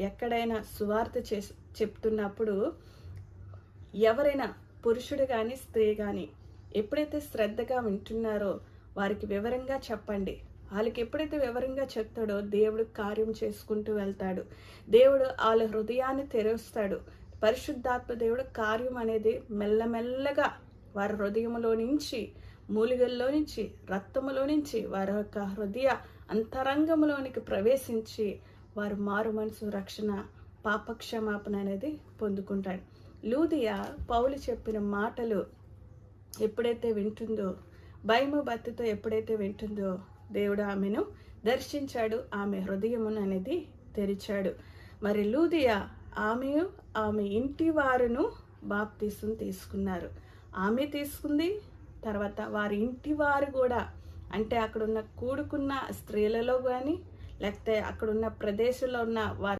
ఎక్కడైనా సువార్త చెప్తున్నప్పుడు ఎవరైనా పురుషుడు కానీ స్త్రీ కానీ ఎప్పుడైతే శ్రద్ధగా వింటున్నారో వారికి వివరంగా చెప్పండి. వాళ్ళకి ఎప్పుడైతే వివరంగా చెప్తాడో దేవుడు కార్యం చేసుకుంటూ వెళ్తాడు. దేవుడు వాళ్ళ హృదయాన్ని తెరుస్తాడు. పరిశుద్ధాత్మ దేవుడు కార్యం అనేది మెల్లమెల్లగా వారి హృదయంలో నుంచి, మూలిగల్లో నుంచి, రక్తములో నుంచి వారి యొక్క హృదయ అంతరంగంలోనికి ప్రవేశించి వారు మారు మనసు, రక్షణ, పాపక్షమాపణ అనేది పొందుకుంటాడు. లూదియా పౌలు చెప్పిన మాటలు ఎప్పుడైతే వింటుందో, భయము భక్తితో ఎప్పుడైతే వింటుందో దేవుడు ఆమెను దర్శించాడు, ఆమె హృదయమును అనేది తెరిచాడు. మరి లూదియా ఆమె ఇంటి వారును బాప్తీసం తీసుకున్నారు. ఆమె తీసుకుంది, తర్వాత వారి ఇంటి వారు కూడా, అంటే అక్కడున్న కూడుకున్న స్త్రీలలో కానీ లేకపోతే అక్కడున్న ప్రదేశంలో ఉన్న వారి